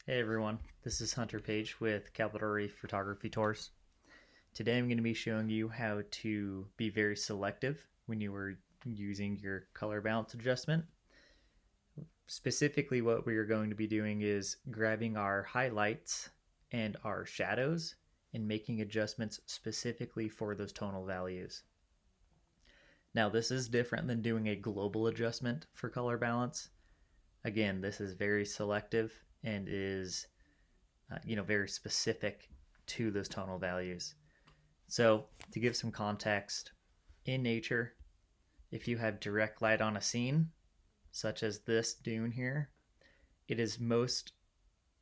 Hey everyone, this is Hunter Page with Capital Reef Photography Tours. Today I'm going to be showing you how to be very selective when you are using your color balance adjustment. Specifically, what we are going to be doing is grabbing our highlights and our shadows and making adjustments specifically for those tonal values. Now, this is different than doing a global adjustment for color balance. Again, this is very selective and is very specific to those tonal values. So to give some context, in nature, if you have direct light on a scene, such as this dune here, it is most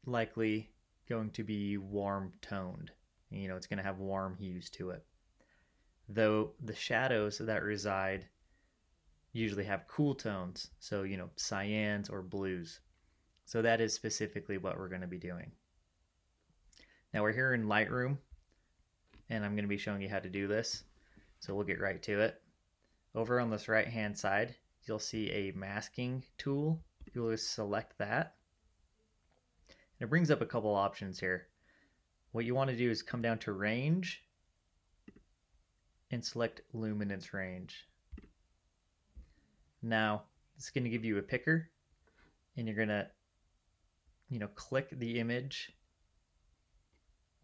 likely going to be warm toned. It's going to have warm hues to it. Though the shadows that reside usually have cool tones, so cyans or blues. So that is specifically what we're going to be doing. Now we're here in Lightroom, and I'm going to be showing you how to do this. So we'll get right to it. Over on this right hand side, you'll see a masking tool. You'll just select that. And it brings up a couple options here. What you want to do is come down to range and select luminance range. Now it's going to give you a picker, and you're going to click the image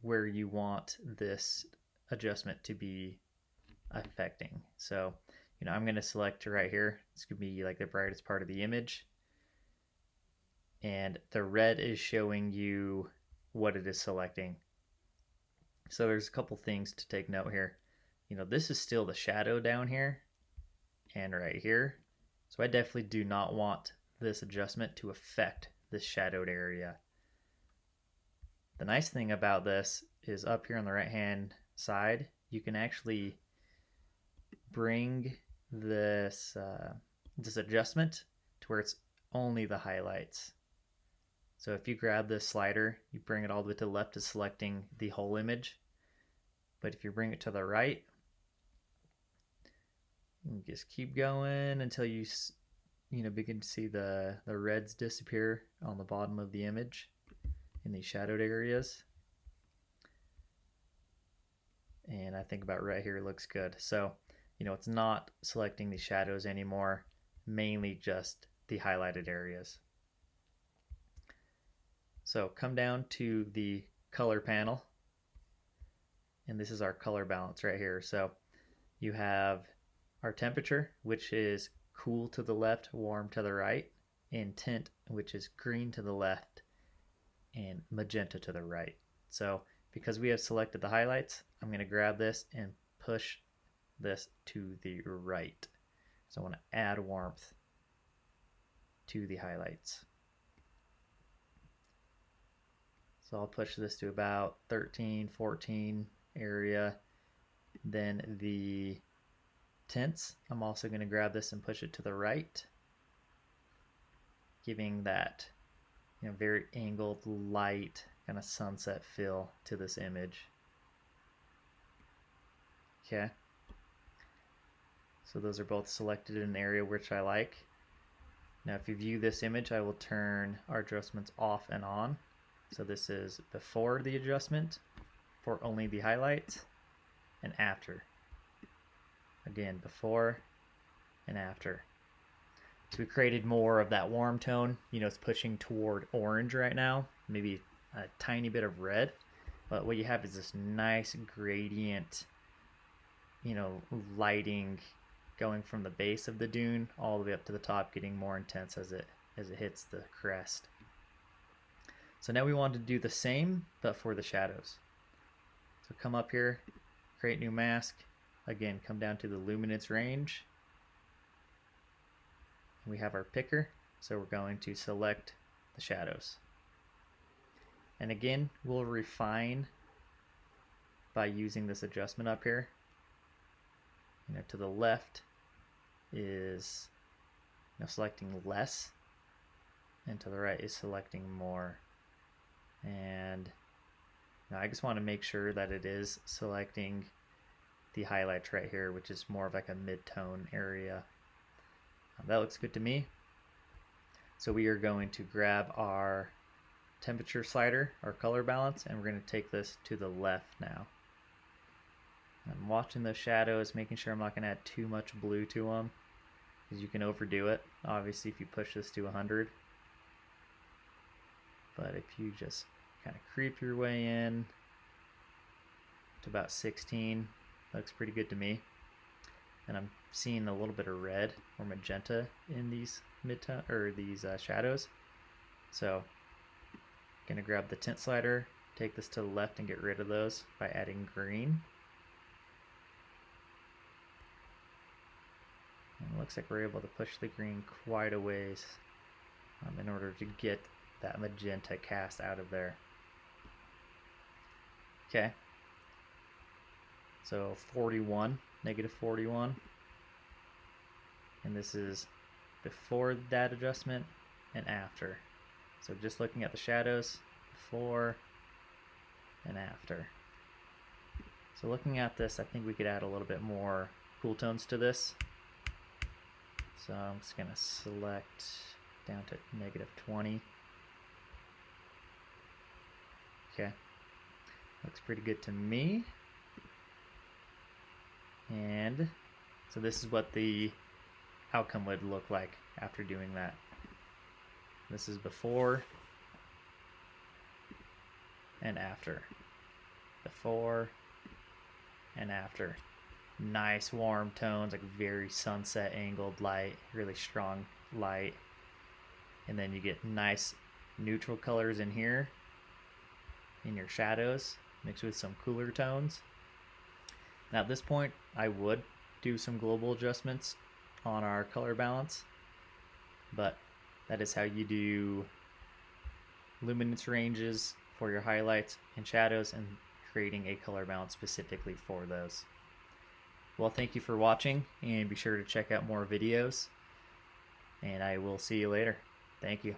where you want this adjustment to be affecting. So, I'm going to select right here. It's going to be like the brightest part of the image. And the red is showing you what it is selecting. So there's a couple things to take note here. This is still the shadow down here and right here. So I definitely do not want this adjustment to affect this shadowed area. The nice thing about this is up here on the right hand side, you can actually bring this adjustment to where it's only the highlights. So if you grab this slider, you bring it all the way to the left, is selecting the whole image. But if you bring it to the right, you just keep going until you begin to see the reds disappear on the bottom of the image in these shadowed areas. And I think about right here it looks good. So, it's not selecting the shadows anymore, mainly just the highlighted areas. So come down to the color panel, and this is our color balance right here. So you have our temperature, which is cool to the left, warm to the right, and tint, which is green to the left and magenta to the right. So because we have selected the highlights, I'm going to grab this and push this to the right. So I want to add warmth to the highlights. So I'll push this to about 13, 14 area. Then the tints, I'm also going to grab this and push it to the right, giving that very angled light kind of sunset feel to this image. Okay, so those are both selected in an area which I like. Now if you view this image, I will turn our adjustments off and on. So this is before the adjustment for only the highlights, and after. Again, before and after. So we created more of that warm tone. It's pushing toward orange right now, maybe a tiny bit of red. But what you have is this nice gradient, lighting going from the base of the dune all the way up to the top, getting more intense as it hits the crest. So now we want to do the same, but for the shadows. So come up here, create new mask. Again, come down to the luminance range. We have our picker, so we're going to select the shadows. And again, we'll refine by using this adjustment up here. To the left is selecting less, and to the right is selecting more. And I just want to make sure that it is selecting the highlights right here, which is more of like a mid-tone area. That looks good to me. So we are going to grab our temperature slider, our color balance, and we're going to take this to the left now. I'm watching those shadows, making sure I'm not going to add too much blue to them, because you can overdo it, obviously, if you push this to 100. But if you just kind of creep your way in to about 16, looks pretty good to me. And I'm seeing a little bit of red or magenta in these midtone or these shadows. So I'm gonna grab the tint slider, take this to the left and get rid of those by adding green. And it looks like we're able to push the green quite a ways in order to get that magenta cast out of there. Okay, so 41, negative 41, and this is before that adjustment and after. So just looking at the shadows, before and after. So looking at this, I think we could add a little bit more cool tones to this. So I'm just gonna select down to negative 20. Okay, looks pretty good to me. And so this is what the outcome would look like after doing that. This is before and after. Before and after. Nice warm tones, like very sunset angled light, really strong light. And then you get nice neutral colors in here in your shadows mixed with some cooler tones. Now at this point I would do some global adjustments on our color balance, but that is how you do luminance ranges for your highlights and shadows and creating a color balance specifically for those. Well, thank you for watching, and be sure to check out more videos, and I will see you later. Thank you.